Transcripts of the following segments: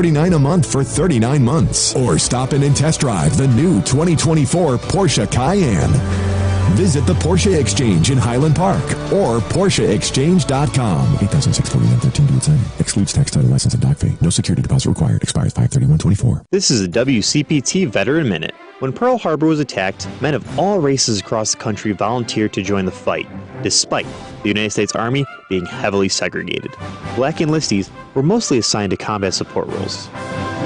$39 a month for 39 months. Or stop in and test drive the new 2024 Porsche Cayenne. Visit the Porsche Exchange in Highland Park or PorscheExchange.com. 8,641.13 due signing. Excludes tax, title, license, and dock fee. No security deposit required. Expires 5/31/24. This is a WCPT Veteran Minute. When Pearl Harbor was attacked, men of all races across the country volunteered to join the fight, despite the United States Army being heavily segregated. Black enlistees were mostly assigned to combat support roles.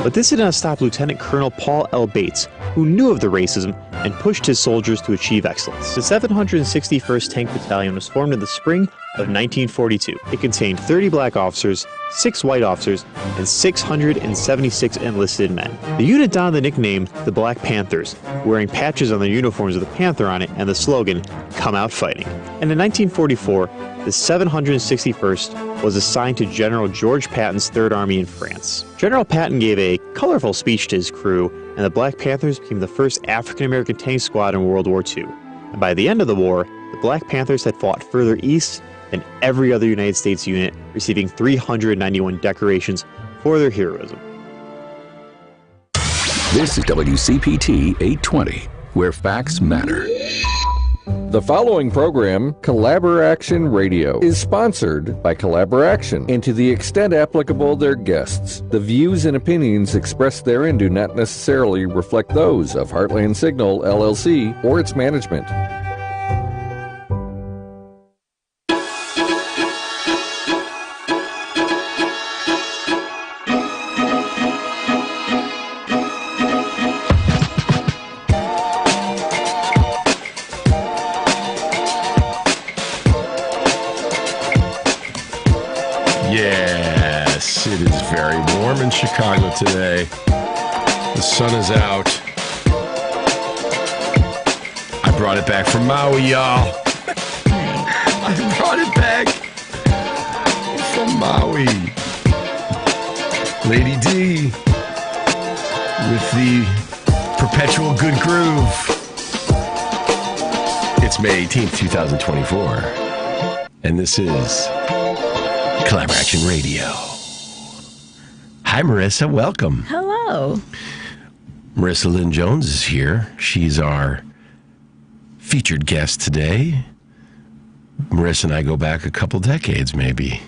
But this did not stop Lieutenant Colonel Paul L. Bates, who knew of the racism and pushed his soldiers to achieve excellence. The 761st Tank Battalion was formed in the spring of 1942. It contained 30 black officers, 6 white officers, and 676 enlisted men. The unit donned the nickname the Black Panthers, wearing patches on their uniforms with a panther on it and the slogan, "Come Out Fighting." And in 1944, the 761st was assigned to General George Patton's Third Army in France. General Patton gave a colorful speech to his crew, and the Black Panthers became the first African-American tank squad in World War II. And by the end of the war, the Black Panthers had fought further east than every other United States unit, receiving 391 decorations for their heroism. This is WCPT 820, where facts matter. The following program, Collaboraction Radio, is sponsored by Collaboraction, and to the extent applicable, their guests. The views and opinions expressed therein do not necessarily reflect those of Heartland Signal, LLC, or its management. Yes, it is very warm in Chicago today. The sun is out. I brought it back from Maui, y'all. I brought it back from Maui. Lady D with the perpetual good groove. It's May 18th, 2024. And this is Collaboration Radio. Hi, Marissa. Welcome. Hello. Marissa Lynn Jones is here. She's our featured guest today. Marissa and I go back a couple decades, maybe.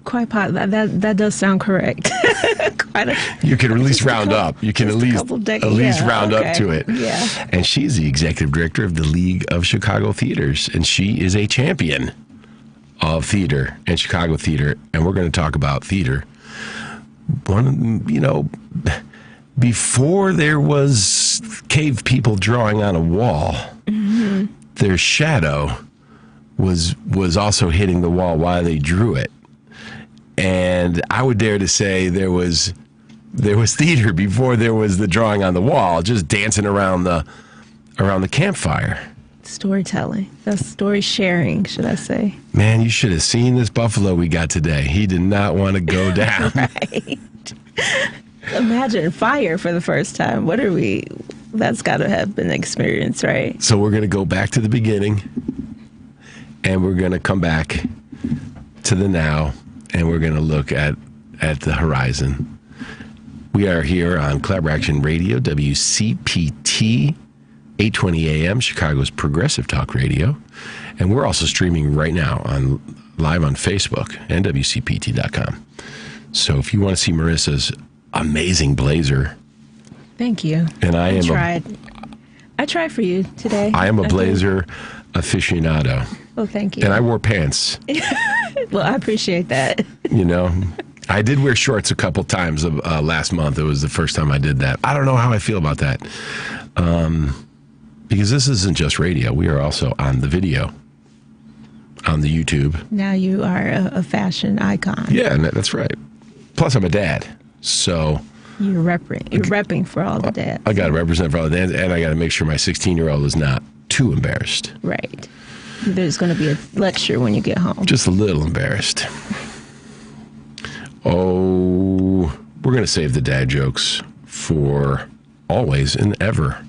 Quite possible. That does sound correct. You can at least round up. You can at least round up to it. Yeah. And she's the executive director of the League of Chicago Theaters, and she is a champion of theater and Chicago theater, and we're going to talk about theater. Before there was cave people drawing on a wall, their shadow was also hitting the wall while they drew it. And I would dare to say there was theater before there was the drawing on the wall, just dancing around the campfire. Storytelling. That's story sharing, should I say. Man, you should have seen this buffalo we got today. He did not want to go down. Right. Imagine fire for the first time. That's got to have been an experience, right? So we're going to go back to the beginning, and we're going to come back to the now, and we're going to look at the horizon. We are here on Collaboration Radio, WCPT 820 AM, Chicago's Progressive Talk Radio. And we're also streaming right now live on Facebook and WCPT.com. So if you want to see Marissa's amazing blazer. Thank you. And I tried for you today. I am a blazer aficionado. Well, thank you. And I wore pants. Well, I appreciate that. You know, I did wear shorts a couple times last month. It was the first time I did that. I don't know how I feel about that. Because this isn't just radio. We are also on the video, on the YouTube. Now you are a fashion icon. Yeah, that's right. Plus, I'm a dad. So you're repping for all the dads. I got to represent for all the dads, and I got to make sure my 16-year-old is not too embarrassed. Right. There's going to be a lecture when you get home. Just a little embarrassed. Oh, we're going to save the dad jokes for always and ever.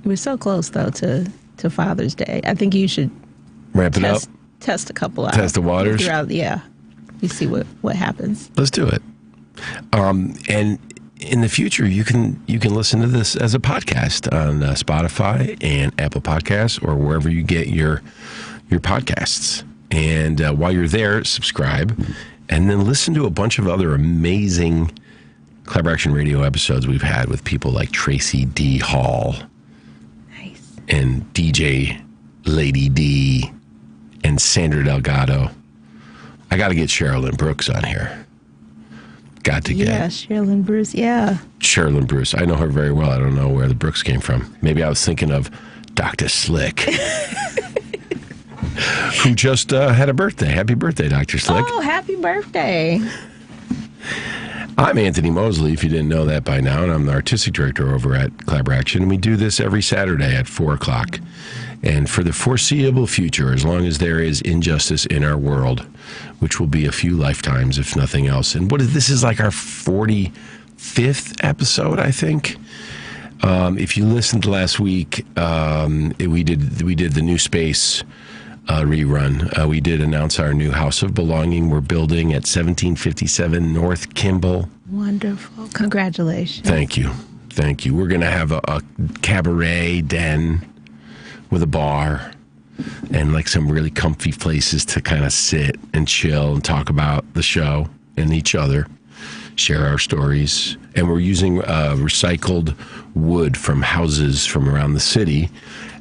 We're so close, though, to Father's Day. I think you should ramp it up. Test a couple out. Test the waters. Yeah. You see what happens. Let's do it. And in the future, you can listen to this as a podcast on Spotify and Apple Podcasts or wherever you get your podcasts. And while you're there, subscribe and then listen to a bunch of other amazing Collaboration Radio episodes we've had with people like Tracy D. Hall. Nice. And DJ Lady D and Sandra Delgado. I got to get Sherilyn Brooks on here. Got to get. Yeah, Sherilyn Bruce. Yeah. Sherilyn Bruce. I know her very well. I don't know where the Brooks came from. Maybe I was thinking of Dr. Slick, who just had a birthday. Happy birthday, Dr. Slick. Oh, happy birthday. I'm Anthony Mosley, if you didn't know that by now, and I'm the artistic director over at Collaboration, and we do this every Saturday at 4 o'clock. And for the foreseeable future, as long as there is injustice in our world, which will be a few lifetimes, if nothing else. And this is like our 45th episode, I think. If you listened last week, we did the New Space rerun. We did announce our new House of Belonging we're building at 1757 North Kimball. Wonderful. Congratulations. Thank you. We're going to have a cabaret den with a bar and like some really comfy places to kind of sit and chill and talk about the show and each other, share our stories. And we're using recycled wood from houses from around the city.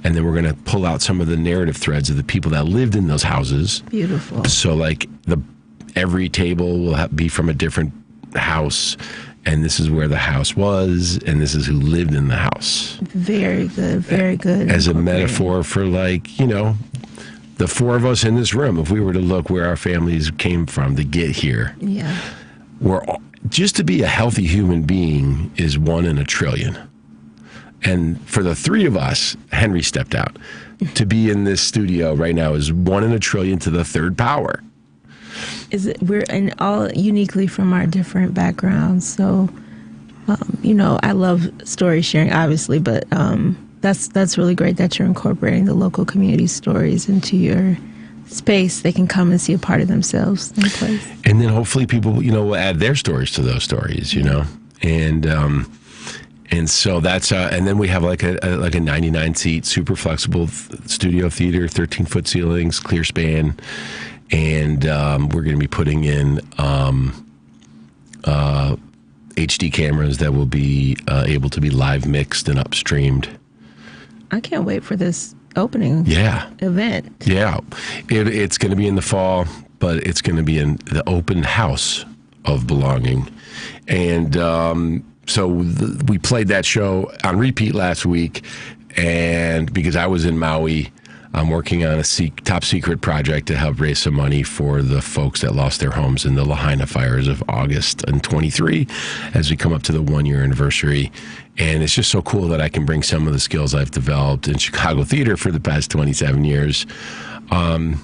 And then we're going to pull out some of the narrative threads of the people that lived in those houses. Beautiful. So like every table will be from a different house. And this is where the house was, and this is who lived in the house. Very good, very good. As a metaphor for the 4 of us in this room, if we were to look where our families came from to get here. Yeah. Just to be a healthy human being is 1 in a trillion. And for the 3 of us, Henry stepped out. To be in this studio right now is 1 in a trillion to the 3rd power. We're in all uniquely from our different backgrounds. So, I love story sharing, obviously, but that's really great that you're incorporating the local community stories into your space. They can come and see a part of themselves in the place. And then hopefully people, will add their stories to those stories, And so that's, and then we have like a 99-seat, super flexible studio theater, 13-foot ceilings, clear span. And we're going to be putting in HD cameras that will be able to be live mixed and upstreamed. I can't wait for this opening event. Yeah. It's going to be in the fall, but it's going to be in the open House of Belonging. And so we played that show on repeat last week. And because I was in Maui, I'm working on a top secret project to help raise some money for the folks that lost their homes in the Lahaina fires of August in 23 as we come up to the 1-year anniversary. And it's just so cool that I can bring some of the skills I've developed in Chicago theater for the past 27 years to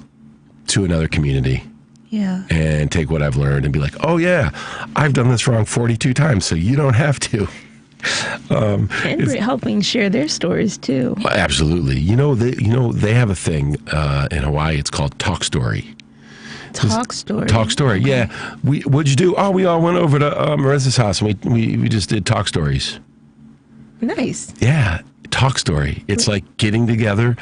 another community. Yeah. And take what I've learned and be like, oh yeah, I've done this wrong 42 times, so you don't have to. And helping share their stories too. Absolutely. They have a thing in Hawaii. It's called Talk Story. Talk Story. Talk Story. Okay. Yeah. What'd you do? Oh, we all went over to Marissa's house and we just did talk stories. Nice. Yeah. Talk Story. It's like getting together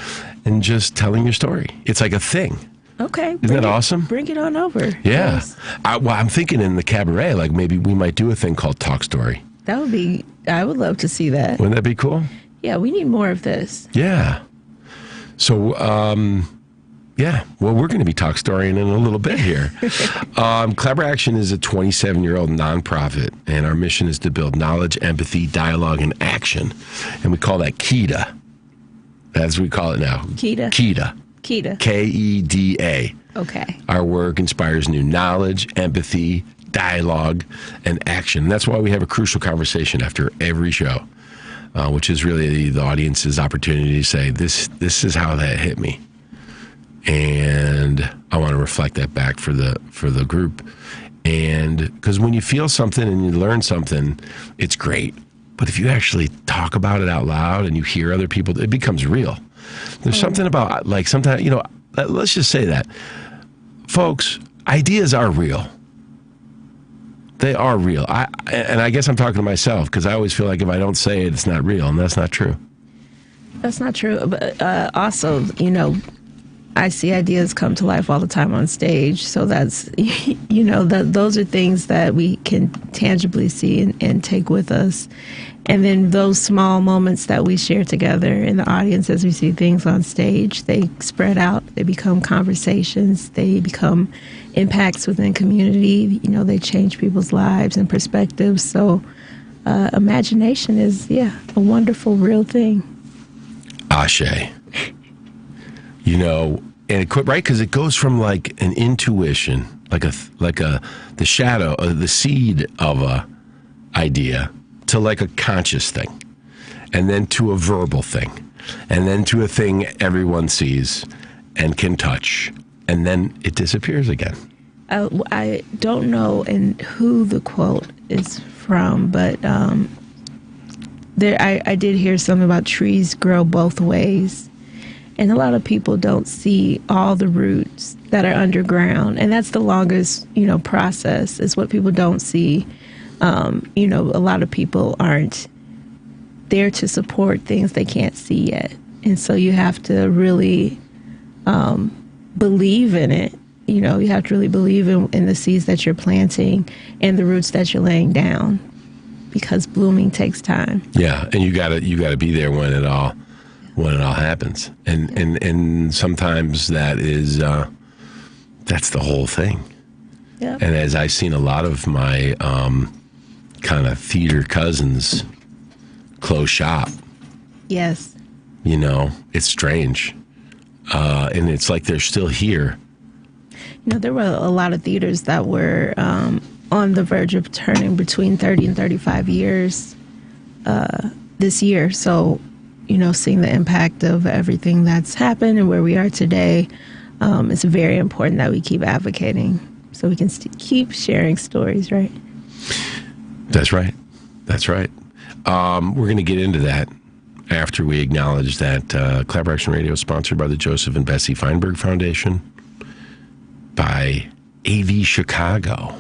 and just telling your story. It's like a thing. Okay. Isn't that awesome? Bring it on over. Yeah. Yes. I'm thinking in the cabaret, like maybe we might do a thing called Talk Story. That would be, I would love to see that. Wouldn't that be cool? Yeah, we need more of this. Yeah. So, well, we're going to be talk storying in a little bit here. Collaboration is a 27-year-old nonprofit, and our mission is to build knowledge, empathy, dialogue, and action. And we call that KEDA. As we call it now. KEDA. KEDA. KEDA. KEDA. Okay. Our work inspires new knowledge, empathy, dialogue, and action. And that's why we have a crucial conversation after every show, which is really the audience's opportunity to say, this is how that hit me. And I want to reflect that back for the group. And because when you feel something and you learn something, it's great. But if you actually talk about it out loud and you hear other people, it becomes real. There's something about, like, sometimes, let's just say that. Folks, ideas are real. They are real. And I guess I'm talking to myself because I always feel like if I don't say it, it's not real, and that's not true. That's not true. But also, I see ideas come to life all the time on stage. So that's, those are things that we can tangibly see and take with us. And then those small moments that we share together in the audience as we see things on stage, they spread out. They become conversations. They become impacts within community. They change people's lives and perspectives. So imagination is, a wonderful, real thing. Ashe. And right, because it goes from like an intuition, the shadow, the seed of a idea, to like a conscious thing, and then to a verbal thing, and then to a thing everyone sees and can touch, and then it disappears again. I don't know who the quote is from, but I did hear something about trees grow both ways. And a lot of people don't see all the roots that are underground. And that's the longest, process, is what people don't see. A lot of people aren't there to support things they can't see yet. And so you have to really believe in it. You have to really believe in the seeds that you're planting and the roots that you're laying down, because blooming takes time. Yeah, and you gotta be there when it all happens, and sometimes that is that's the whole thing. Yep. And as I've seen a lot of my kind of theater cousins close shop. Yes. It's strange, and it's like they're still here. There were a lot of theaters that were on the verge of turning between 30 and 35 years this year. So, seeing the impact of everything that's happened and where we are today, it's very important that we keep advocating so we can keep sharing stories, right? That's right. That's right. We're going to get into that after we acknowledge that Collaboration Radio is sponsored by the Joseph and Bessie Feinberg Foundation, by AV Chicago,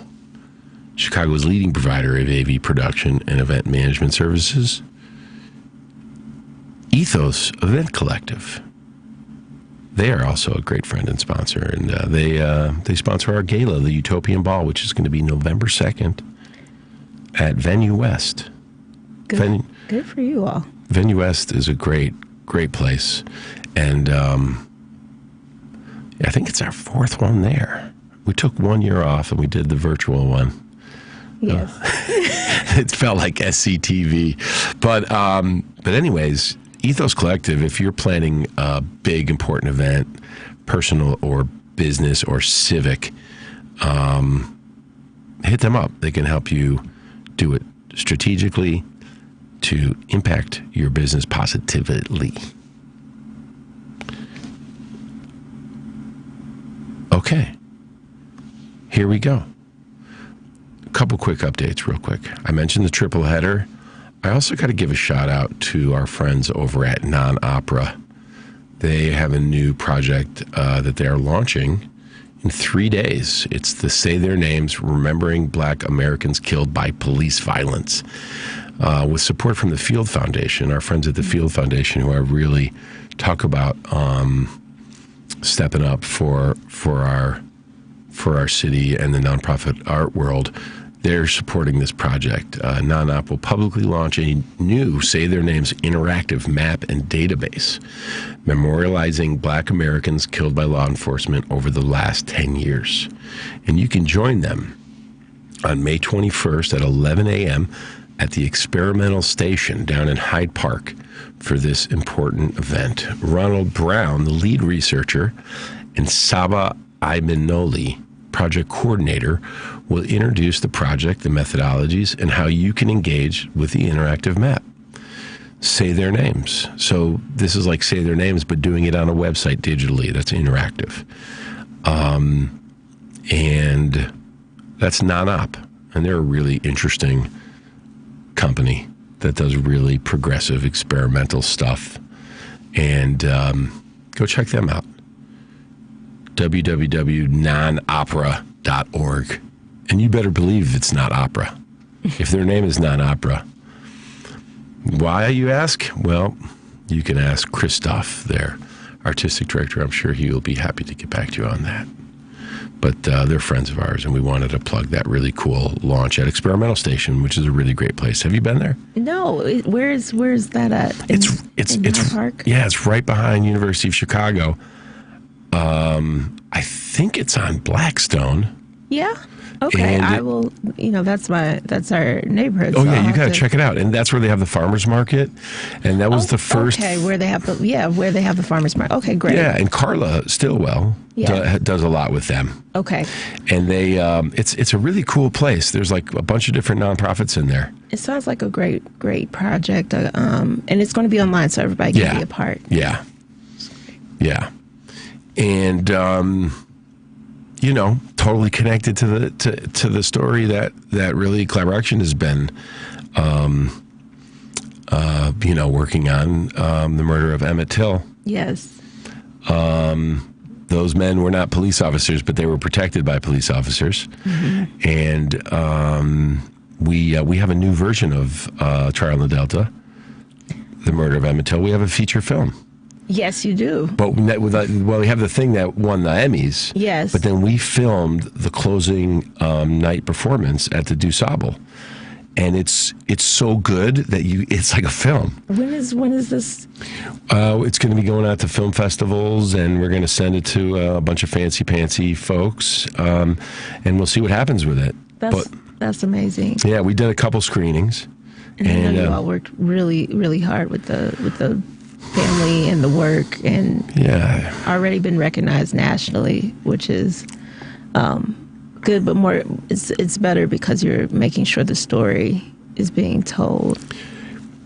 Chicago's leading provider of AV production and event management services, Ethos Event Collective. They are also a great friend and sponsor, and they sponsor our gala, the Utopian Ball, which is going to be November 2nd at Venue West. Good for you all. Venue West is a great place, and I think it's our fourth one there. We took 1 year off and we did the virtual one. Yes. It felt like SCTV. But anyways, Ethos Collective, if you're planning a big, important event, personal or business or civic, hit them up. They can help you do it strategically to impact your business positively. Okay, here we go. A couple quick updates real quick. I mentioned the triple header. I also got to give a shout out to our friends over at Non-Opera. They have a new project that they're launching in 3 days. It's the Say Their Names, Remembering Black Americans Killed by Police Violence, with support from the Field Foundation, our friends at the Field Foundation, who I really talk about stepping up for our city and the nonprofit art world. They're supporting this project. Non-Op will publicly launch a new Say Their Names interactive map and database, memorializing Black Americans killed by law enforcement over the last 10 years. And you can join them on May 21st at 11 a.m. at the Experimental Station down in Hyde Park for this important event. Ronald Brown, the lead researcher, and Saba Imanoli, project coordinator, will introduce the project, the methodologies, and how you can engage with the interactive map. Say Their Names. So this is like Say Their Names, but doing it on a website digitally. That's interactive. And that's Non-Op. And they're a really interesting company that does really progressive experimental stuff. And go check them out. www.nonopera.org. And you better believe it's not opera. If their name is not opera. Why, you ask? Well, you can ask Christoph, their artistic director. I'm sure he will be happy to get back to you on that. But they're friends of ours, and we wanted to plug that really cool launch at Experimental Station, which is a really great place. Have you been there? No. Where's that at? It's Park? Yeah, it's right behind University of Chicago. I think it's on Blackstone. Yeah. Okay, And I will. That's our neighborhood. Oh so yeah, I'll you got to have check it out, and that's where they have the farmers market, and that was the first. Okay, where they have the farmers market. Okay, great. Yeah, and Carla Stillwell does a lot with them. Okay. And they, it's a really cool place. There's like a bunch of different nonprofits in there. It sounds like a great project, and it's going to be online, so everybody can be a part. Yeah. Yeah. And totally connected to the story that really Collaboraction has been, working on the murder of Emmett Till. Yes. Those men were not police officers, but they were protected by police officers. Mm-hmm. And we have a new version of Trial in the Delta, the murder of Emmett Till. We have a feature film. Yes, you do. But we have the thing that won the Emmys. Yes. But then we filmed the closing night performance at the DuSable, and it's so good that it's like a film. When is this? It's going to be going out to film festivals, and we're going to send it to a bunch of fancy pantsy folks, and we'll see what happens with it. That's amazing. Yeah, we did a couple screenings, and you all worked really, really hard with the family and the work, and already been recognized nationally, which is good, but more it's better because you're making sure the story is being told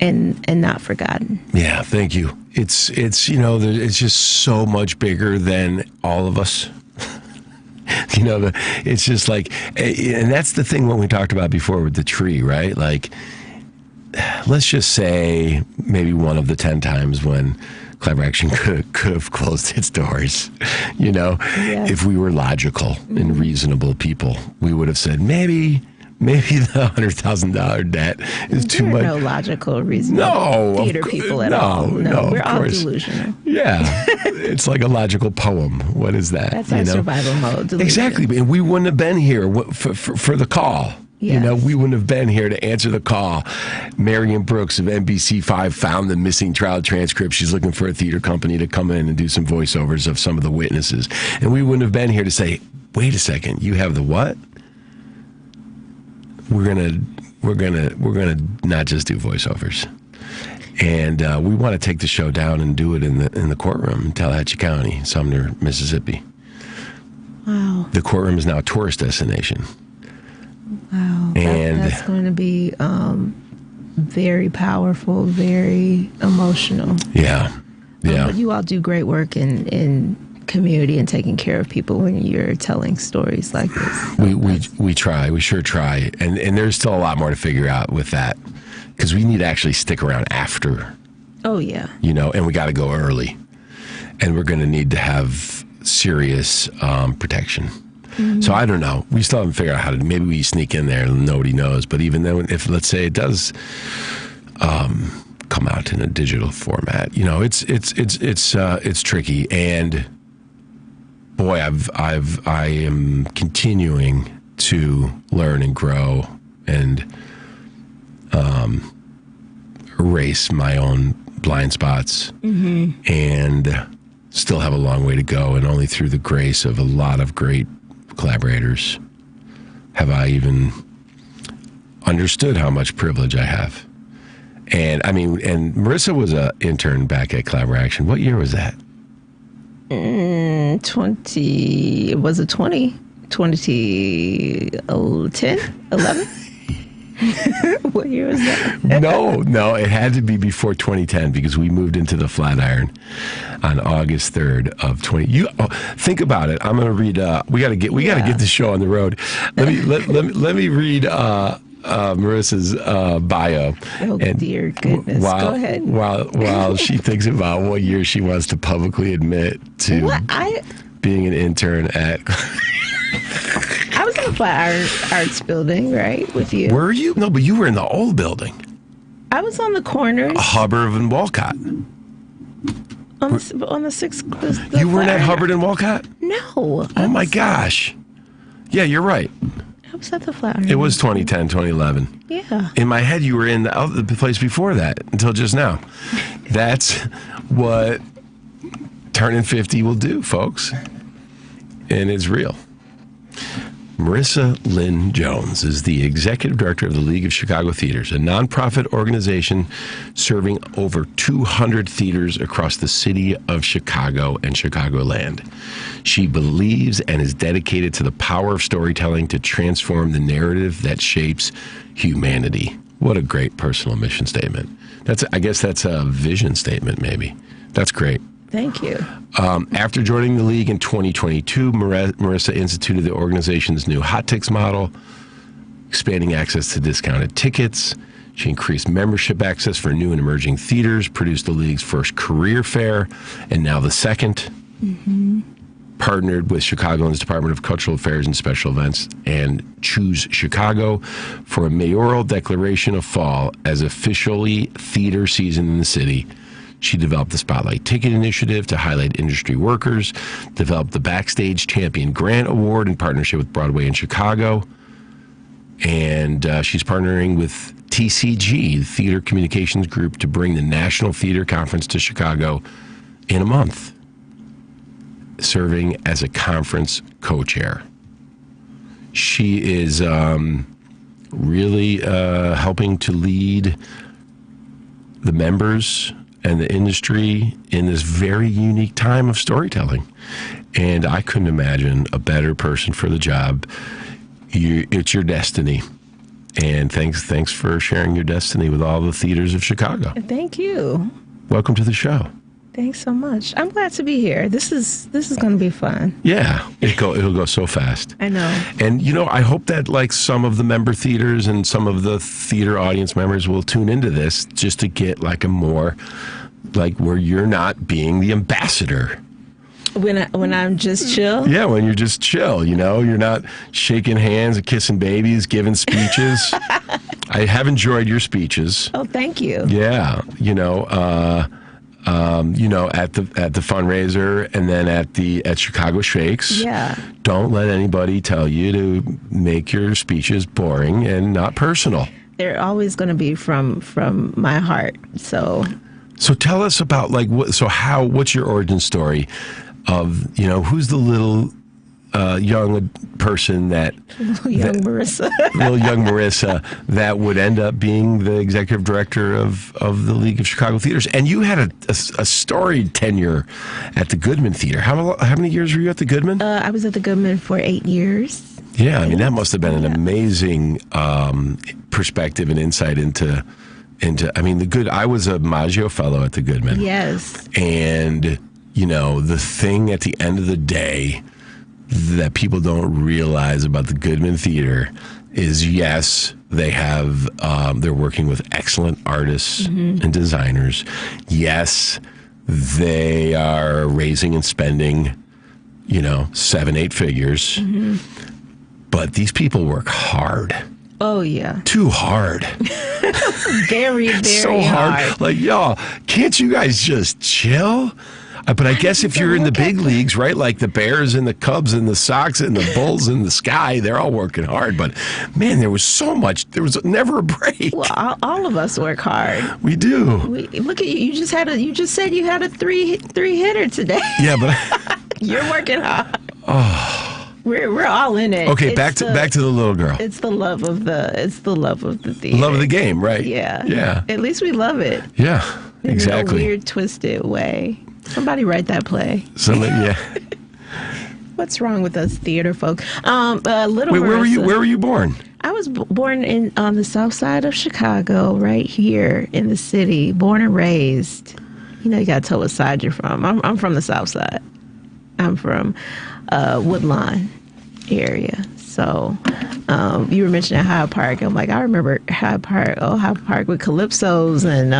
and not forgotten. Yeah, thank you. It's it's just so much bigger than all of us. It's just like, and that's the thing when we talked about before with the tree, right? Like, let's just say maybe one of the 10 times when Collaboraction could have closed its doors. If we were logical and reasonable people, we would have said maybe the $100,000 debt is too much. No logical, reasonable theater people at all. No, we're all delusional. Yeah, it's like a logical poem. What is that? That's our survival mode. Delusion. Exactly, and we wouldn't have been here for the call. Yes. We wouldn't have been here to answer the call. Marion Brooks of NBC5 found the missing trial transcript. She's looking for a theater company to come in and do some voiceovers of some of the witnesses. And we wouldn't have been here to say, wait a second, you have the what? We're gonna not just do voiceovers. And we want to take the show down and do it in the courtroom in Tallahatchie County, Sumner, Mississippi. Wow. The courtroom is now a tourist destination. Wow, and that's going to be very powerful, very emotional. Yeah. But you all do great work in community and taking care of people when you're telling stories like this. So we try. We sure try. And there's still a lot more to figure out with that, because we need to actually stick around after. Oh, yeah. And we got to go early. And we're going to need to have serious protection. Mm-hmm. So I don't know. We still haven't figured out how to. Maybe we sneak in there and nobody knows. But even then, if let's say it does come out in a digital format, it's tricky. And boy, I am continuing to learn and grow and erase my own blind spots, and still have a long way to go. And only through the grace of a lot of great collaborators have I even understood how much privilege I have. And Marissa was an intern back at Collaboraction. What year was that? 2010, 11? What year was that? No, it had to be before 2010 because we moved into the Flatiron on August 3rd of 20. Think about it. I'm going to read. We got to get this show on the road. Let me read Marissa's bio. Oh, dear goodness. Go ahead. While she thinks about what year she wants to publicly admit to being an intern at. I was going Flat Arts building, right, with you. Were you? No, but you were in the old building. I was on the corners. Hubbard and Walcott. On the sixth. You weren't at Hubbard and Walcott? No. Oh my gosh. Yeah, you're right. I was at the Flat. It was 2010, 2011. Yeah. In my head, you were in the place before that until just now. That's what turning 50 will do, folks. And it's real. Marissa Lynn Jones is the executive director of the League of Chicago Theaters, a nonprofit organization serving over 200 theaters across the city of Chicago and Chicagoland. She believes and is dedicated to the power of storytelling to transform the narrative that shapes humanity. What a great personal mission statement. I guess that's a vision statement, maybe. That's great. Thank you. After joining the league in 2022, Marissa instituted the organization's new Hot Ticks model, expanding access to discounted tickets. She increased membership access for new and emerging theaters, produced the league's first career fair, and now the second. Mm-hmm. Partnered with Chicagoland's Department of Cultural Affairs and Special Events and Choose Chicago for a mayoral declaration of fall as officially theater season in the city. She developed the Spotlight Ticket Initiative to highlight industry workers, developed the Backstage Champion Grant Award in partnership with Broadway in Chicago, and she's partnering with TCG, the Theater Communications Group, to bring the National Theater Conference to Chicago in a month, serving as a conference co-chair. She is really helping to lead the members and the industry in this very unique time of storytelling. And I couldn't imagine a better person for the job. It's your destiny. And thanks for sharing your destiny with all the theaters of Chicago. Thank you. Welcome to the show. Thanks so much. I'm glad to be here. This is going to be fun. Yeah, it'll go so fast. I know. And I hope that like some of the member theaters and some of the theater audience members will tune into this just to get like a more like where you're not being the ambassador. When I'm just chill? Yeah, when you're just chill, you're not shaking hands and kissing babies, giving speeches. I have enjoyed your speeches. Oh, thank you. Yeah, at the fundraiser and then at Chicago Shakes. Yeah. Don't let anybody tell you to make your speeches boring and not personal. They're always going to be from my heart. So tell us about what's your origin story of who's the little young person little young Marissa that would end up being the executive director of the League of Chicago Theaters. And you had a storied tenure at the Goodman Theater. How many years were you at the Goodman? I was at the Goodman for 8 years. Yeah, I mean that must have been an amazing perspective and insight into. I was a Maggio fellow at the Goodman. Yes. And the thing at the end of the day that people don't realize about the Goodman Theater is, yes, they have, they're working with excellent artists and designers. Yes, they are raising and spending, 7-8 figures. Mm-hmm. But these people work hard. Oh, yeah. Too hard. Very, very so hard. Like, y'all, can't you guys just chill? But I guess if you're in the big leagues, right, like the Bears and the Cubs and the Sox and the Bulls and the Sky, they're all working hard. But, man, there was so much. There was never a break. Well, all of us work hard. We do. Look at you. You just said you had a three-hitter today. Yeah, but... You're working hard. Oh. We're all in it. Okay, back to the little girl. It's the love of the theater. Love of the game, right? Yeah. Yeah. At least we love it. Yeah, exactly. In a weird, twisted way. Somebody write that play. Yeah. What's wrong with us theater folk? Little Wait, Marissa, where were you born? I was born on the south side of Chicago, right here in the city. Born and raised. You got to tell what side you're from. I'm from the south side. I'm from Woodlawn area. So you were mentioning Hyde Park. I'm like, I remember Hyde Park. Oh, Hyde Park with Calypso's and,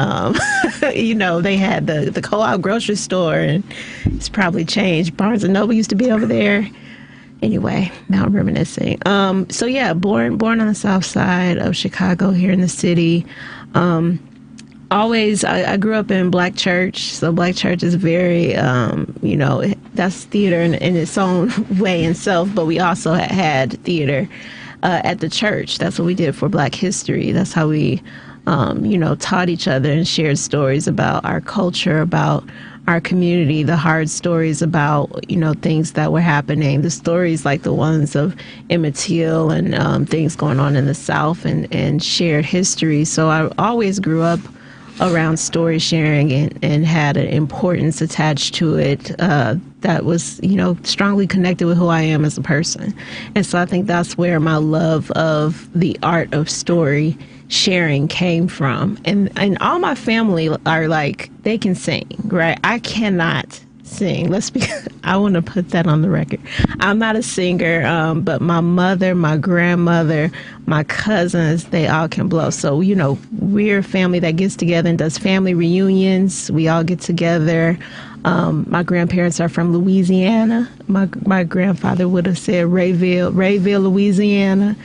they had the co-op grocery store, and it's probably changed. Barnes & Noble used to be over there. Anyway, now I'm reminiscing. So yeah, born on the south side of Chicago, here in the city. Always, I grew up in Black church, so Black church is very, that's theater in its own way and self, but we also had theater at the church. That's what we did for Black history. That's how we, taught each other and shared stories about our culture, about our community, the hard stories about, things that were happening, the stories like the ones of Emmett Till and things going on in the South and shared history. So I always grew up around story sharing and had an importance attached to it that was, strongly connected with who I am as a person. And so I think that's where my love of the art of story sharing came from. And all my family are like, they can sing, right? I cannot sing. I want to put that on the record. I'm not a singer, but my mother, my grandmother, my cousins, they all can blow. So, we're a family that gets together and does family reunions. We all get together. My grandparents are from Louisiana. My grandfather would have said Rayville, Louisiana.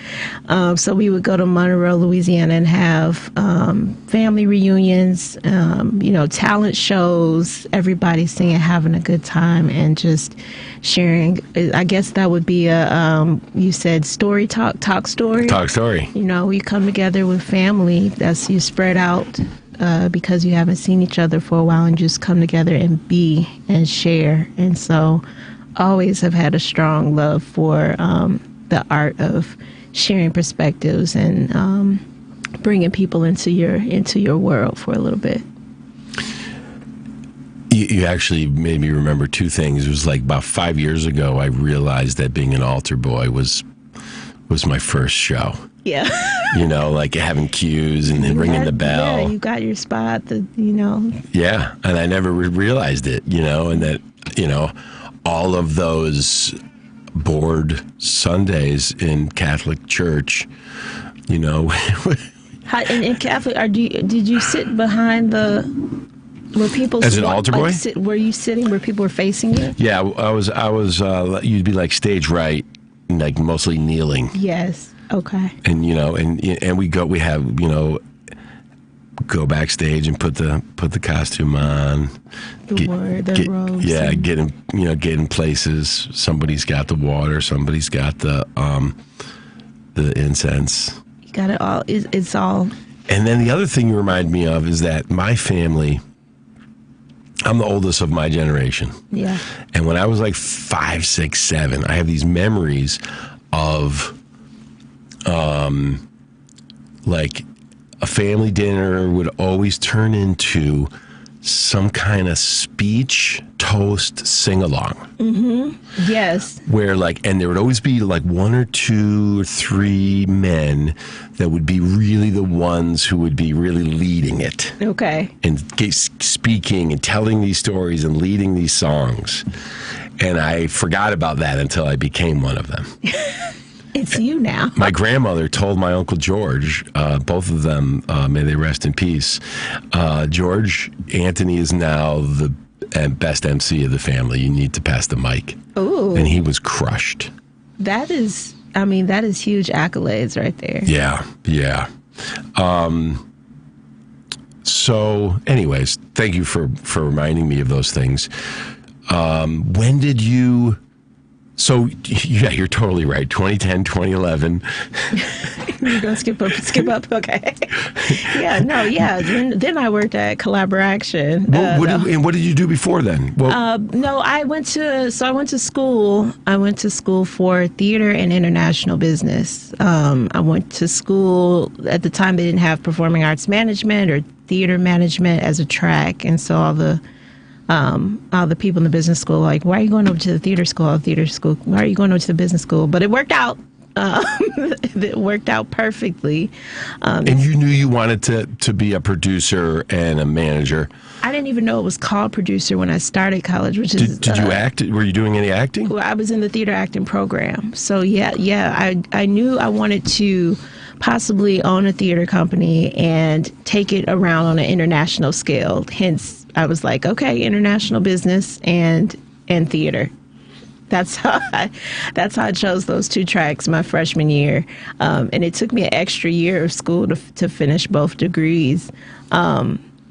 So we would go to Monroe, Louisiana, and have family reunions, talent shows, everybody singing, having a good time, and just sharing. I guess that would be you said story talk story. Talk story. You come together with family. That's you spread out. Because you haven't seen each other for a while, and just come together and be and share. And so always have had a strong love for the art of sharing perspectives and bringing people into your world for a little bit. You actually made me remember two things. It was like about 5 years ago, I realized that being an altar boy was my first show. Yeah. Like having cues and then ringing the bell. Yeah, you got your spot, Yeah, and I never realized it, and that, all of those bored Sundays in Catholic church, How, in Catholic, did you sit behind were people as an altar boy? Were you sitting where people were facing you? Yeah, I was. You'd be like stage right, like mostly kneeling. Yes. Okay. And and we go backstage and put the costume on. The robes. Yeah, get in places. Somebody's got the water. Somebody's got the incense. You got it all. It's all. And then the other thing you remind me of is that my family. I'm the oldest of my generation. Yeah. And when I was like 5, 6, 7, I have these memories of. Like a family dinner would always turn into some kind of speech, toast, sing-along. Mm-hmm. Yes. Where and there would always be like 1 or 2 or 3 men that would be really the ones who would be really leading it. Okay. And speaking and telling these stories and leading these songs. And I forgot about that until I became one of them. It's you now. My grandmother told my Uncle George, both of them, may they rest in peace, George, Anthony is now the best MC of the family. You need to pass the mic. Ooh. And he was crushed. That is huge accolades right there. Yeah. So, anyways, thank you for reminding me of those things. When did you... So, yeah, you're totally right. 2010, 2011. You're going to skip up? Okay. Then I worked at Collaboraction. What did you do before then? No, I went to school. I went to school for theater and international business. I went to school, at the time they didn't have performing arts management or theater management as a track. And so all the people in the business school were like, why are you going over to the theater school? Why are you going over to the business school? But it worked out. It worked out perfectly. And you knew you wanted to be a producer and a manager. I didn't even know it was called producer when I started college, which is... Did you act? Were you doing any acting? Well, I was in the theater acting program. So, I knew I wanted to possibly own a theater company and take it around on an international scale. Hence, I was like, okay, international business and theater. that's how I chose those 2 tracks my freshman year, and it took me an extra year of school to finish both degrees.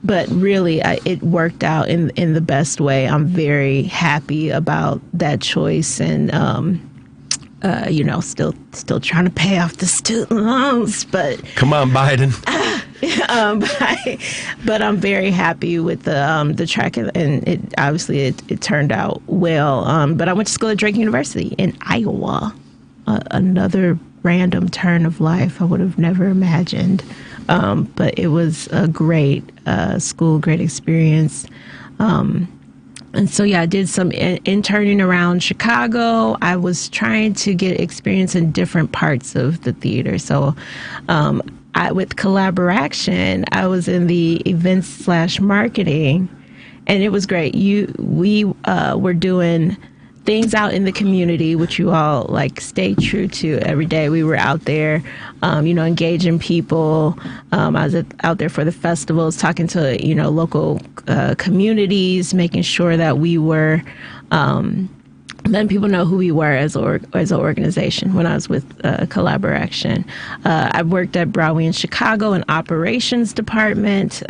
But really, it worked out in the best way. I'm very happy about that choice, and still trying to pay off the student loans. But come on, Biden. But I'm very happy with the track, and it obviously it turned out well. But I went to school at Drake University in Iowa. Another random turn of life I would have never imagined. But it was a great school, great experience. And so, I did some interning around Chicago. I was trying to get experience in different parts of the theater. So with Collaboraction, I was in the events/marketing, and it was great. We were doing things out in the community, which you all stay true to every day. We were out there, engaging people. I was out there for the festivals, talking to, local communities, making sure that we were letting people know who we were as an organization. When I was with Collaboration, I worked at Broadway in Chicago in operations department,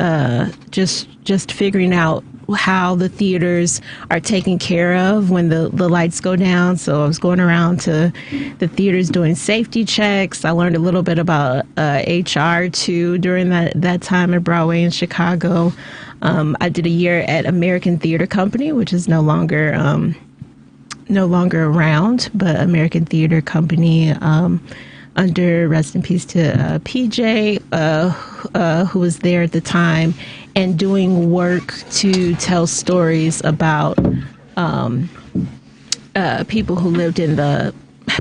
just figuring out how the theaters are taken care of when the lights go down. So I was going around to the theaters doing safety checks. I learned a little bit about HR too during that time at Broadway in Chicago. I did a year at American Theater Company, which is no longer around, but American Theater Company, under rest in peace to PJ, who was there at the time, and doing work to tell stories about people who lived in the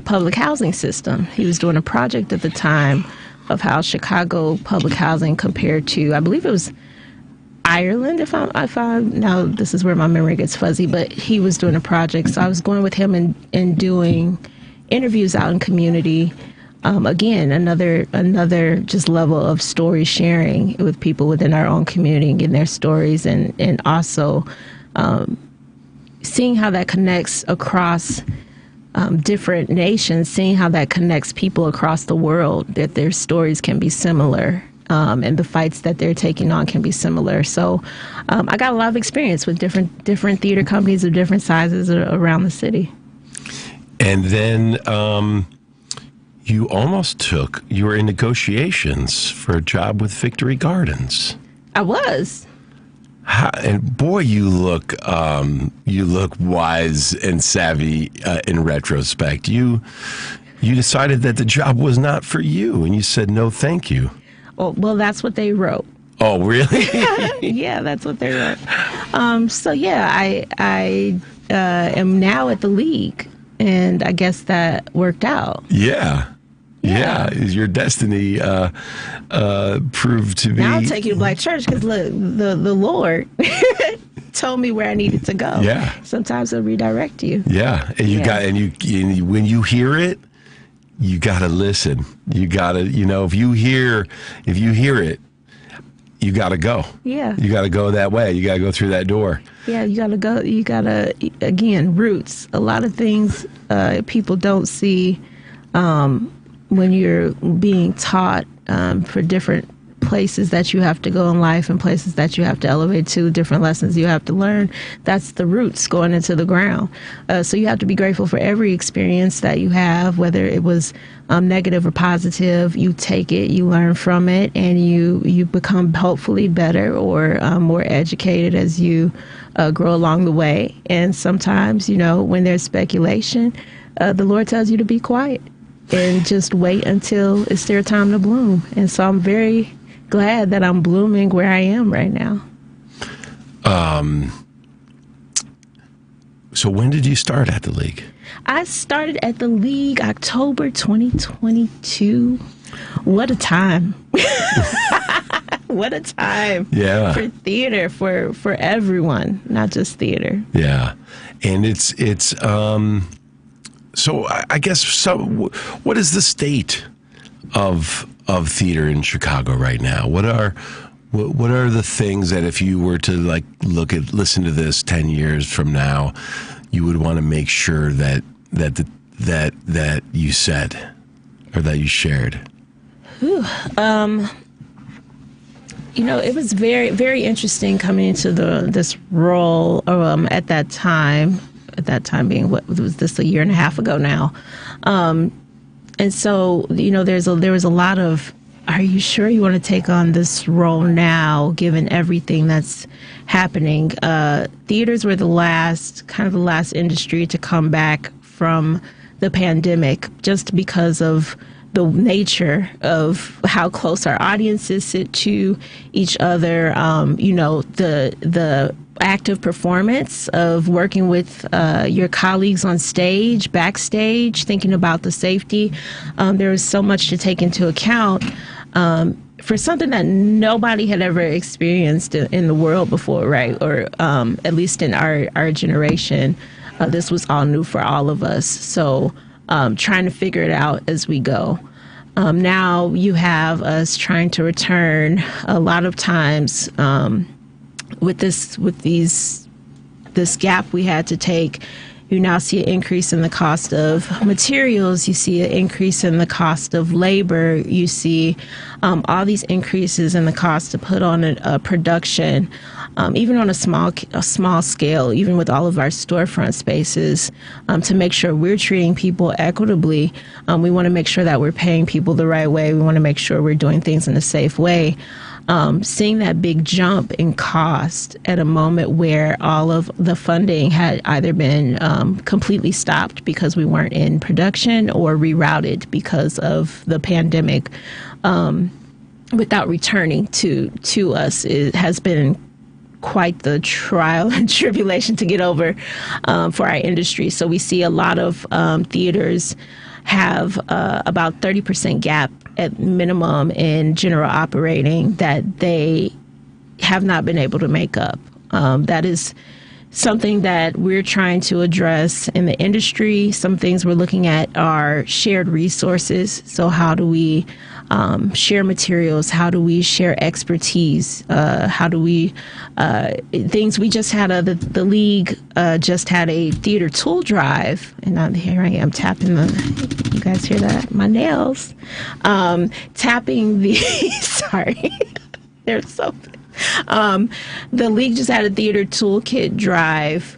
public housing system. He was doing a project at the time of how Chicago public housing compared to, I believe it was Ireland, if I'm now this is where my memory gets fuzzy, but he was doing a project. So I was going with him and doing interviews out in community. Again, another just level of story sharing with people within our own community and getting their stories, and also seeing how that connects across different nations, seeing how that connects people across the world, that their stories can be similar, and the fights that they're taking on can be similar. So I got a lot of experience with different theater companies of different sizes around the city. And then you were in negotiations for a job with Victory Gardens. I was. And boy, you look wise and savvy in retrospect. You decided that the job was not for you, and you said no, thank you. Oh, well, that's what they wrote. Oh, really? Yeah, that's what they wrote. I am now at the League, and I guess that worked out. Yeah. Your destiny proved to be. Now I'll take you to Black Church because look, the Lord told me where I needed to go. Yeah. Sometimes He'll redirect you. Yeah, and when you hear it, you gotta listen. You gotta, if you hear it, you gotta go. Yeah. You gotta go that way. You gotta go through that door. Yeah, you gotta go. You gotta, again, roots. A lot of things people don't see when you're being taught for different places that you have to go in life and places that you have to elevate to, different lessons you have to learn. That's the roots going into the ground. So you have to be grateful for every experience that you have, whether it was negative or positive. You take it, you learn from it, and you become hopefully better or more educated as you grow along the way. And sometimes, when there's speculation, the Lord tells you to be quiet and just wait until it's their time to bloom. And so I'm very glad that I'm blooming where I am right now. So when did you start at the League? I started at the League October 2022. What a time. What a time. Yeah. For theater, for everyone, not just theater. Yeah. And it's so I guess what is the state of theater in Chicago right now? What are the things that if you were to listen to this 10 years from now, you would want to make sure that you said or that you shared? It was very, very interesting coming into this role at that time. At that time being, what was this, a year and a half ago now? And so, there was a lot of, are you sure you want to take on this role now, given everything that's happening? Theaters were the last industry to come back from the pandemic, just because of the nature of how close our audiences sit to each other. The active performance of working with your colleagues on stage, backstage, thinking about the safety. There was so much to take into account for something that nobody had ever experienced in the world before, right? Or at least in our generation. This was all new for all of us. So trying to figure it out as we go. Now you have us trying to return a lot of times with this gap we had to take. You now see an increase in the cost of materials. You see an increase in the cost of labor. You see all these increases in the cost to put on a production, even on a small scale, even with all of our storefront spaces, to make sure we're treating people equitably. We want to make sure that we're paying people the right way. We want to make sure we're doing things in a safe way. Seeing that big jump in cost at a moment where all of the funding had either been completely stopped because we weren't in production or rerouted because of the pandemic without returning to us, it has been quite the trial and tribulation to get over for our industry. So we see a lot of theaters have about 30% gap at minimum in general operating that they have not been able to make up. That is something that we're trying to address in the industry. Some things we're looking at are shared resources. So how do we share materials? How do we share expertise? How do we things we just had the league just had a theater tool drive, and now here I am tapping you guys hear that? My nails. Tapping the sorry. There's something. The league just had a theater toolkit drive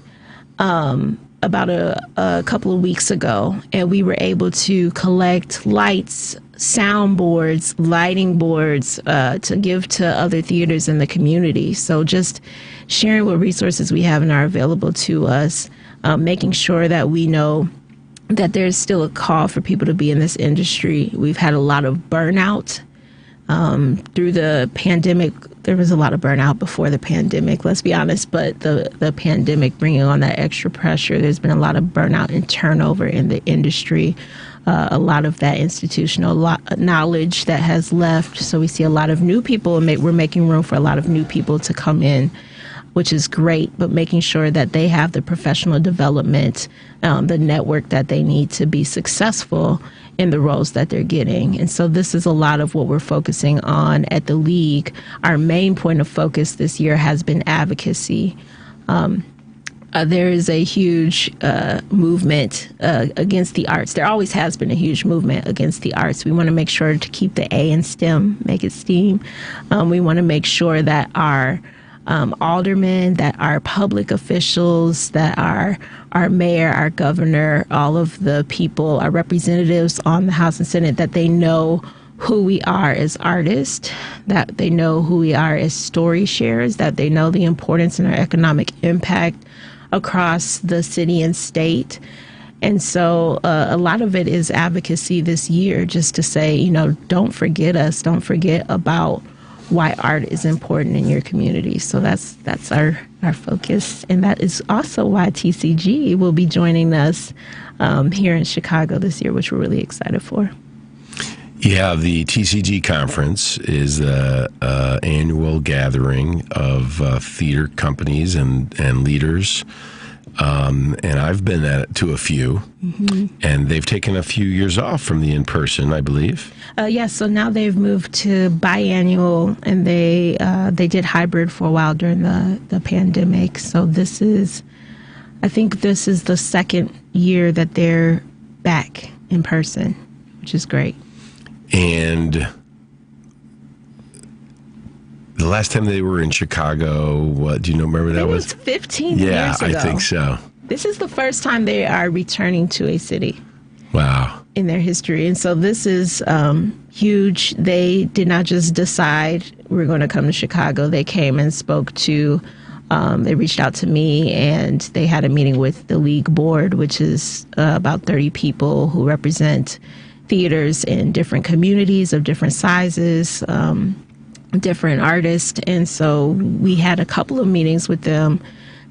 about a couple of weeks ago, and we were able to collect lights, soundboards, lighting boards to give to other theaters in the community. So just sharing what resources we have and are available to us, making sure that we know that there's still a call for people to be in this industry. We've had a lot of burnout through the pandemic. There was a lot of burnout before the pandemic, let's be honest, but the pandemic bringing on that extra pressure, there's been a lot of burnout and turnover in the industry. A lot of that institutional knowledge that has left. So we see a lot of new people, and we're making room for a lot of new people to come in, which is great, but making sure that they have the professional development, the network that they need to be successful in the roles that they're getting. And so this is a lot of what we're focusing on at the League. Our main point of focus this year has been advocacy. There is a huge movement against the arts. There always has been a huge movement against the arts. We want to make sure to keep the A in STEM, make it STEAM. We want to make sure that our aldermen, that our public officials, that our mayor, our governor, all of the people, our representatives on the House and Senate, that they know who we are as artists, that they know who we are as story sharers, that they know the importance and our economic impact across the city and state. And so a lot of it is advocacy this year, just to say, don't forget us, don't forget about why art is important in your community. So that's our focus. And that is also why TCG will be joining us here in Chicago this year, which we're really excited for. Yeah, the TCG conference is an annual gathering of theater companies and leaders. And I've been to a few, and they've taken a few years off from the in-person, I believe. Yes, so now they've moved to biannual, and they did hybrid for a while during the pandemic. So this is I think this is the second year that they're back in person, which is great. And the last time they were in Chicago, what do you know? Remember that was 15 years ago. Yeah, I think so. This is the first time they are returning to a city. Wow. In their history. And so this is huge. They did not just decide we're going to come to Chicago. They came and spoke to, they reached out to me, and they had a meeting with the League Board, which is about 30 people who represent theaters in different communities of different sizes, different artists. And so we had a couple of meetings with them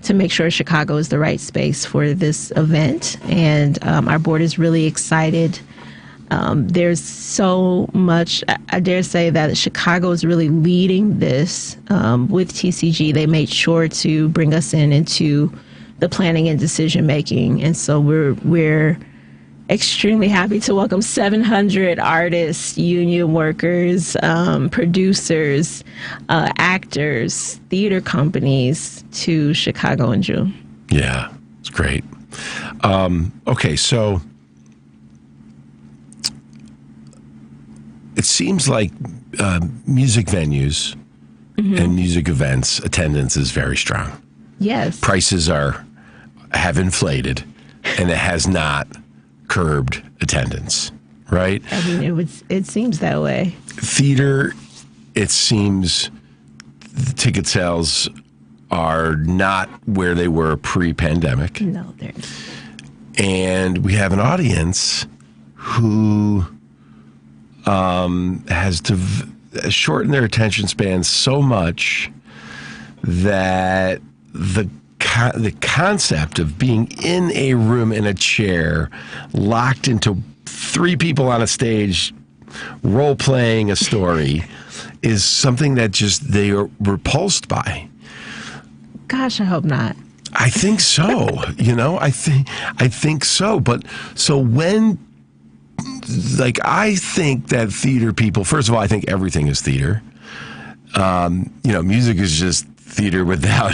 to make sure Chicago is the right space for this event. And our board is really excited. There's so much, I dare say that Chicago is really leading this with TCG. They made sure to bring us into the planning and decision making. And so we're extremely happy to welcome 700 artists, union workers, producers, actors, theater companies to Chicago in June. Yeah, it's great. Okay, so it seems like music venues and music events attendance is very strong. Yes. Prices have inflated, and it has not curbed attendance, right? I mean, it seems that way. Theater, it seems the ticket sales are not where they were pre-pandemic. No, they're not. And we have an audience who has shortened their attention span so much that the concept of being in a room in a chair, locked into 3 people on a stage, role playing a story, is something that just they are repulsed by. Gosh, I hope not. I think so. I think so. But so when, I think that theater people, first of all, I think everything is theater. Music is just theater without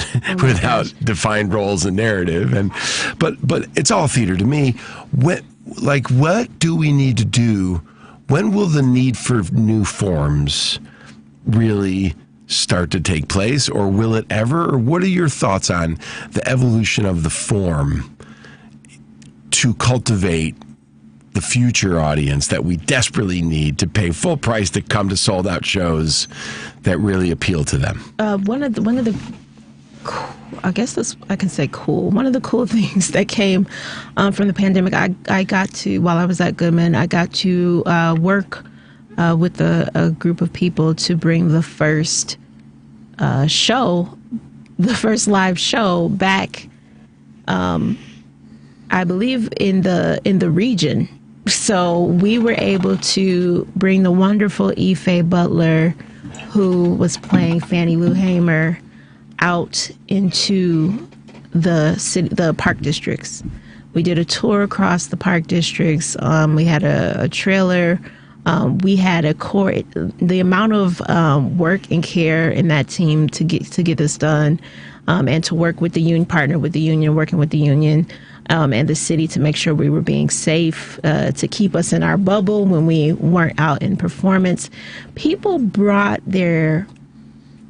defined roles and narrative, but it's all theater to me. What do we need to do? When will the need for new forms really start to take place, or will it ever? Or what are your thoughts on the evolution of the form to cultivate the future audience that we desperately need to pay full price to come to sold out shows that really appeal to them? One of the I guess this, I can say cool. One of the cool things that came from the pandemic, I got to, while I was at Goodman, I got to work with a group of people to bring the first show, the first live show back, I believe in the region. So we were able to bring the wonderful Ife Butler, who was playing Fannie Lou Hamer, out into the city, the park districts. We did a tour across the park districts. We had a trailer. We had a core. The amount of work and care in that team to get this done, and to work with the union, partner with the union, working with the union and the city to make sure we were being safe, to keep us in our bubble when we weren't out in performance. People brought their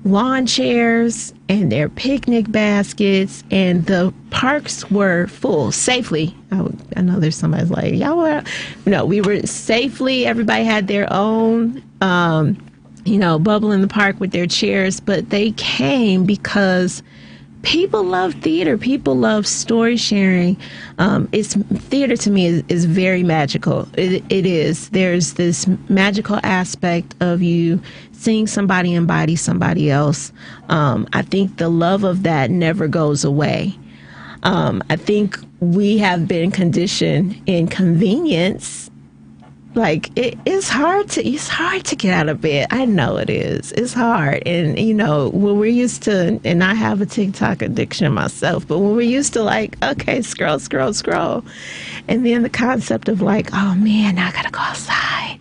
lawn chairs and their picnic baskets, and the parks were full safely. I know there's somebody's like, y'all were, no, we were safely. Everybody had their own, bubble in the park with their chairs, but they came because people love theater. People love story sharing. Theater to me is very magical. It is. There's this magical aspect of you seeing somebody embody somebody else. I think the love of that never goes away. I think we have been conditioned in convenience. Like it's hard to get out of bed. I know it is. It's hard. And when we're used to, and I have a TikTok addiction myself, but when we're used to okay, scroll. And then the concept of oh man, now I gotta go outside.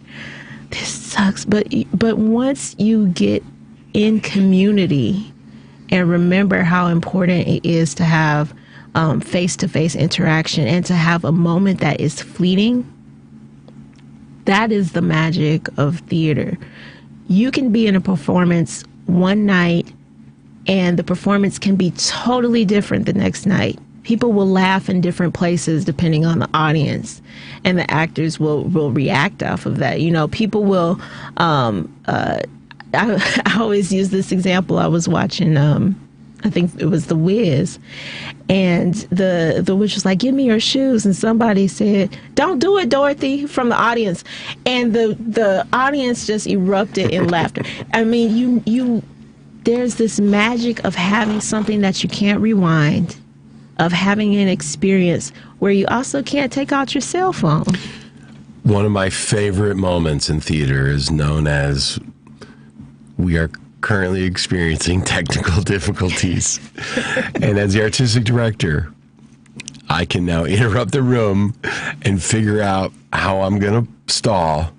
This sucks. But once you get in community and remember how important it is to have face-to-face interaction, and to have a moment that is fleeting. That is the magic of theater. You can be in a performance one night and the performance can be totally different the next night. People will laugh in different places depending on the audience, and the actors will react off of that. You know, people will, I always use this example. I was watching, I think it was The Wiz, and the witch was like, "Give me your shoes," and somebody said, "Don't do it, Dorothy," from the audience, and the audience just erupted in laughter. I mean, you there's this magic of having something that you can't rewind, of having an experience where you also can't take out your cell phone. One of my favorite moments in theater is known as we are currently experiencing technical difficulties. And as the artistic director, I can now interrupt the room and figure out how I'm going to stall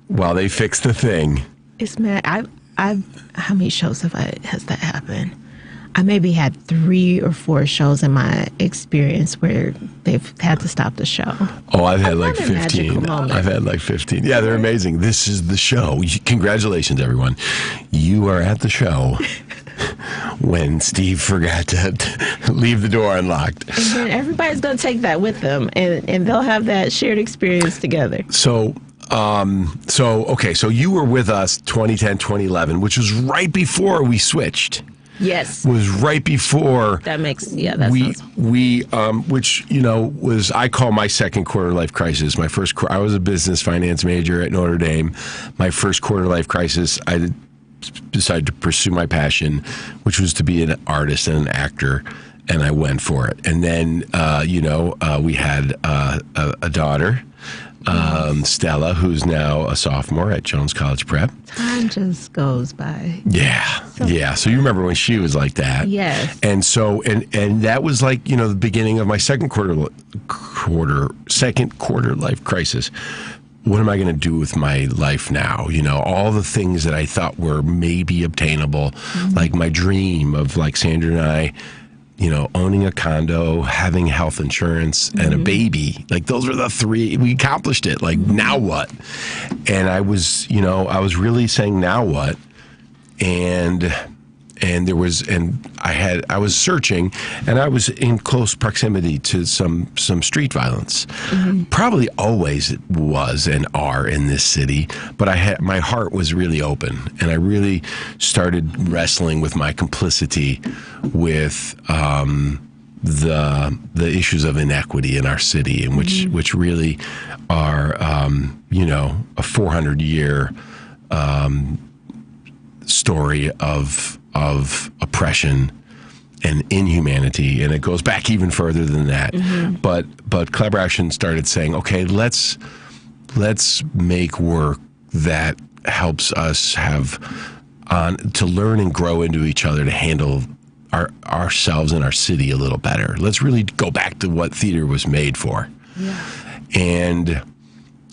while they fix the thing. It's mad. How many shows has that happened? I maybe had 3 or 4 shows in my experience where they've had to stop the show. Oh, I've had like 15. I've had like 15. Yeah, they're amazing. This is the show. Congratulations, everyone. You are at the show when Steve forgot to leave the door unlocked. And then everybody's going to take that with them, and they'll have that shared experience together. So you were with us 2010, 2011, which was right before we switched. Yes. Was right before. That makes, that which, was, I call my second quarter life crisis. I was a business finance major at Notre Dame. My first quarter life crisis, I decided to pursue my passion, which was to be an artist and an actor, and I went for it. And then, we had a daughter, Stella, who's now a sophomore at Jones College Prep. Time just goes by. Yeah. So you remember when she was like that. Yes. And so, and that was like, the beginning of my second quarter life crisis. What am I going to do with my life now? All the things that I thought were maybe obtainable, like my dream of like Sandra and I, owning a condo, having health insurance, and a baby. Like, those were the 3. We accomplished it. Like, now what? And I was really saying, now what? And I was searching, and I was in close proximity to some street violence. Probably always was and are in this city, but my heart was really open, and I really started wrestling with my complicity with the issues of inequity in our city, and which really are a 400-year story of oppression and inhumanity, and it goes back even further than that. But Collaboration started saying, okay, let's make work that helps us to learn and grow into each other, to handle ourselves and our city a little better. Let's really go back to what theater was made for. Yeah.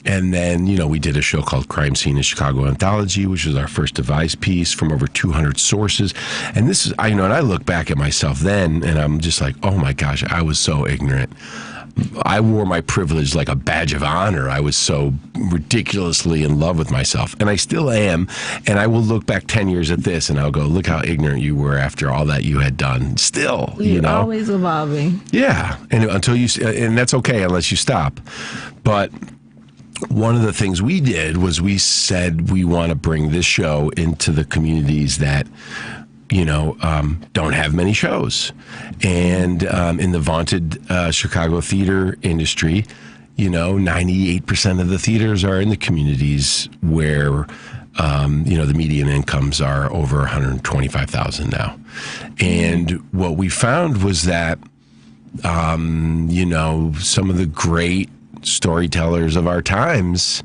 And then, we did a show called Crime Scene in Chicago Anthology, which was our first devised piece from over 200 sources. And this is, and I look back at myself then, and I'm just like, oh my gosh, I was so ignorant. I wore my privilege like a badge of honor. I was so ridiculously in love with myself, and I still am. And I will look back 10 years at this, and I'll go, look how ignorant you were after all that you had done. Still, You're always evolving. Yeah, and and that's okay unless you stop. But one of the things we did was we said we want to bring this show into the communities that, don't have many shows. And in the vaunted Chicago theater industry, 98% of the theaters are in the communities where, the median incomes are over $125,000 now. And what we found was that, some of the great storytellers of our times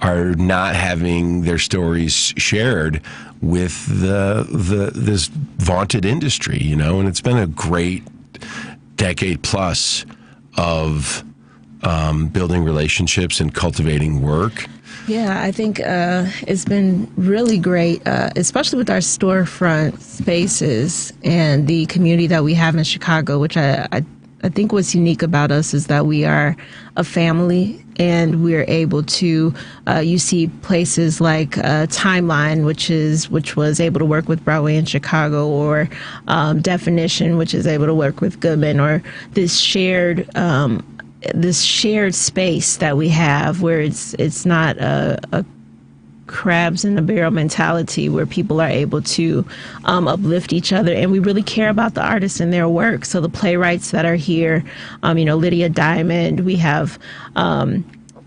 are not having their stories shared with this vaunted industry, and it's been a great decade plus of building relationships and cultivating work. Yeah, I think it's been really great, especially with our storefront spaces and the community that we have in Chicago, which I I think what's unique about us is that we are a family, and we're able to, you see places like Timeline, which was able to work with Broadway in Chicago, or Definition, which is able to work with Goodman, or this shared space that we have, where it's not a crabs in a barrel mentality, where people are able to uplift each other, and we really care about the artists and their work. So the playwrights that are here, Lydia Diamond, we have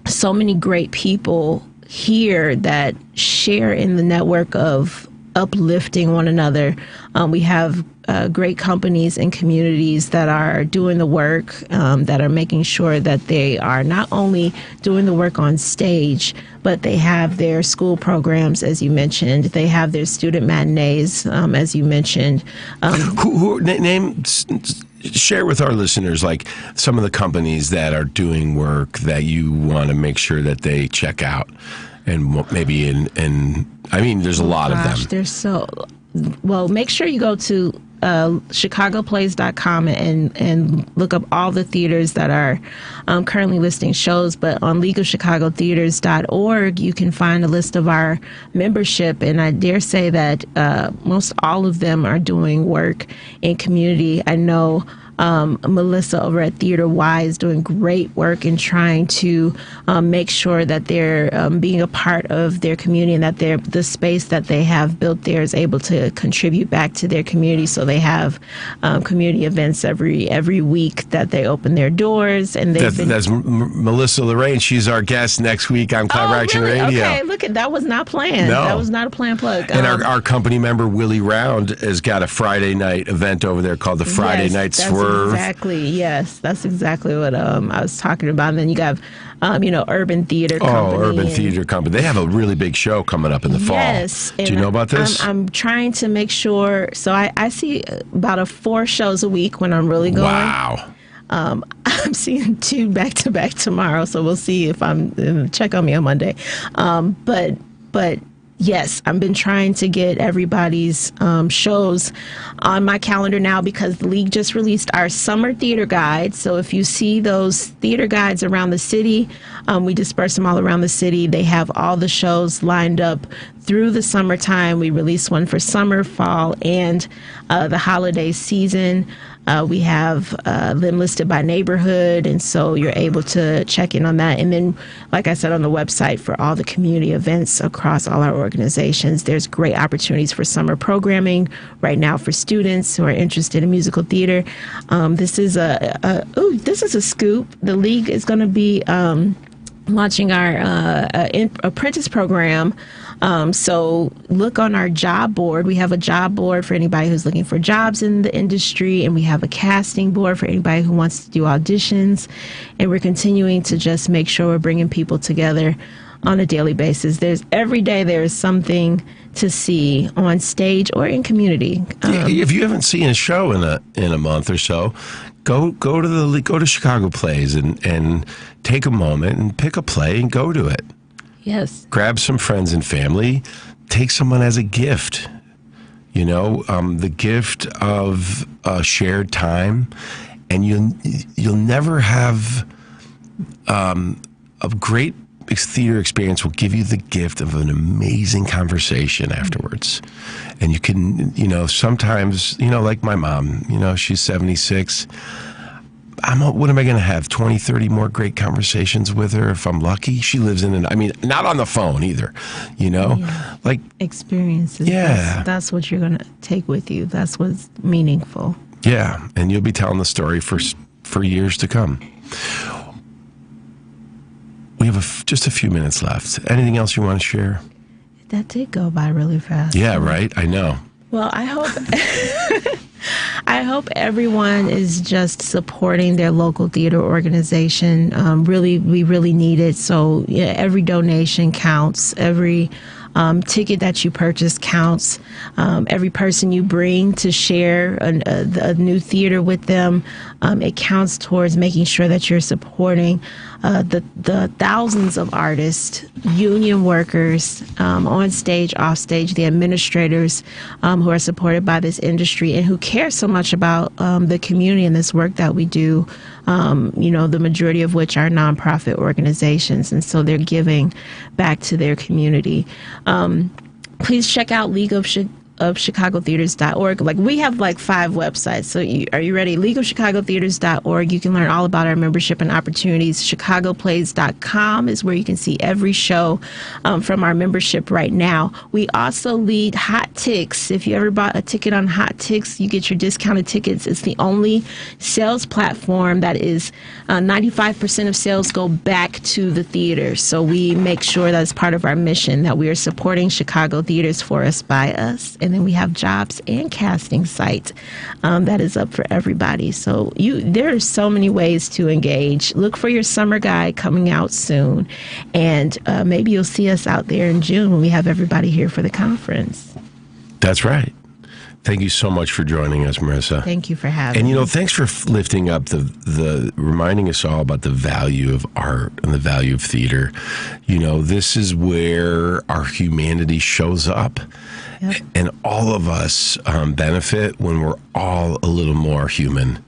so many great people here that share in the network of uplifting one another. We have great companies and communities that are doing the work, that are making sure that they are not only doing the work on stage, but they have their school programs, as you mentioned. They have their student matinees, as you mentioned. Share with our listeners, like, some of the companies that are doing work that you want to make sure that they check out, and maybe there's a lot of them. There's so well. Make sure you go to chicagoplays.com and look up all the theaters that are currently listing shows. But on leagueofchicagotheaters.org, you can find a list of our membership, and I dare say that most all of them are doing work in community. I know Melissa over at Theater Y is doing great work in trying to make sure that they're being a part of their community, and that the space that they have built there is able to contribute back to their community. So they have community events every week that they open their doors, and that's Melissa Lorraine. She's our guest next week on Collaboration Radio. Okay, look, that was not planned. No. That was not a planned plug. And our company member Willie Round has got a Friday night event over there called the Friday Night Swerve. Exactly. Yes, that's exactly what I was talking about. And then you have, Urban Theater Company. Urban Theater Company. They have a really big show coming up in the fall. Yes. Do you know about this? I'm trying to make sure. So I see about 4 shows a week when I'm really going. Wow. I'm seeing 2 back-to-back tomorrow, so we'll see if check on me on Monday. But yes, I've been trying to get everybody's shows on my calendar now, because the League just released our summer theater guide. So if you see those theater guides around the city, we disperse them all around the city. They have all the shows lined up through the summertime. We release one for summer, fall, and the holiday season. We have them listed by neighborhood, and so you're able to check in on that. And then, like I said, on the website for all the community events across all our organizations, there's great opportunities for summer programming right now for students who are interested in musical theater. This is a scoop. The League is going to be launching our apprentice program. So look on our job board. We have a job board for anybody who's looking for jobs in the industry, and we have a casting board for anybody who wants to do auditions. And we're continuing to just make sure we're bringing people together on a daily basis. Every day there is something to see on stage or in community. If you haven't seen a show in a month or so, go to Chicago Plays and take a moment and pick a play and go to it. Yes. Grab some friends and family. Take someone as a gift. The gift of shared time, and you'll never have a great theater experience will give you the gift of an amazing conversation afterwards. And you can, sometimes, like my mom, she's 76. What am I going to have? 20, 30 more great conversations with her if I'm lucky? She lives not on the phone either, Yeah. like experiences. Yeah. That's what you're going to take with you. That's what's meaningful. Yeah. And you'll be telling the story for years to come. We have just a few minutes left. Anything else you want to share? That did go by really fast. Yeah, right? I know. Well, I hope everyone is just supporting their local theater organization. We really need it. So every donation counts. Every ticket that you purchase counts. Every person you bring to share a new theater with them, it counts towards making sure that you're supporting the thousands of artists, union workers, on stage, off stage, the administrators who are supported by this industry and who care so much about the community and this work that we do, the majority of which are nonprofit organizations. And so they're giving back to their community. Please check out LeagueofChicagoTheaters.org. Like, we have like 5 websites. So are you ready? LeagueofChicagoTheaters.org. You can learn all about our membership and opportunities. ChicagoPlays.com is where you can see every show from our membership right now. We also lead Hot Ticks. If you ever bought a ticket on Hot Ticks, you get your discounted tickets. It's the only sales platform that is 95% of sales go back to the theater. So we make sure that's part of our mission, that we are supporting Chicago theaters for us, by us. And then we have jobs and casting site that is up for everybody. So there are so many ways to engage. Look for your summer guide coming out soon. And maybe you'll see us out there in June when we have everybody here for the conference. That's right. Thank you so much for joining us, Marissa. Thank you for having me. And, thanks for lifting up reminding us all about the value of art and the value of theater. This is where our humanity shows up. Yep. And all of us benefit when we're all a little more human.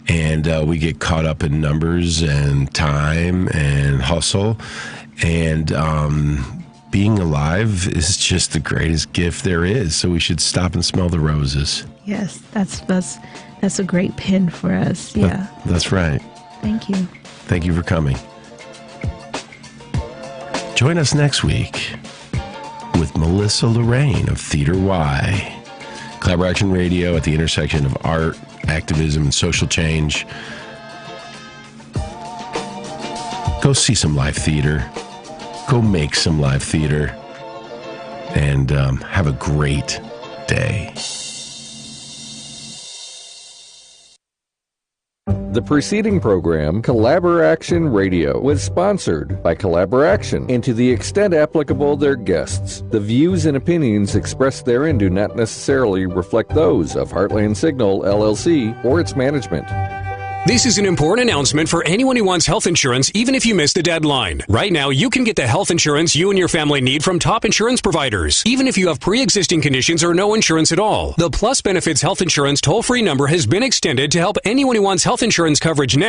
And we get caught up in numbers and time and hustle. And being alive is just the greatest gift there is. So we should stop and smell the roses. Yes, that's a great pin for us. Yeah. That's right. Thank you. Thank you for coming. Join us next week with Melissa Lorraine of Theater Y. Collaboration Radio at the intersection of art, activism, and social change. Go see some live theater. Go make some live theater. And have a great day. The preceding program, Collaboraction Radio, was sponsored by Collaboraction, and to the extent applicable, their guests. The views and opinions expressed therein do not necessarily reflect those of Heartland Signal, LLC, or its management. This is an important announcement for anyone who wants health insurance, even if you missed the deadline. Right now, you can get the health insurance you and your family need from top insurance providers, even if you have pre-existing conditions or no insurance at all. The Plus Benefits Health Insurance toll-free number has been extended to help anyone who wants health insurance coverage now.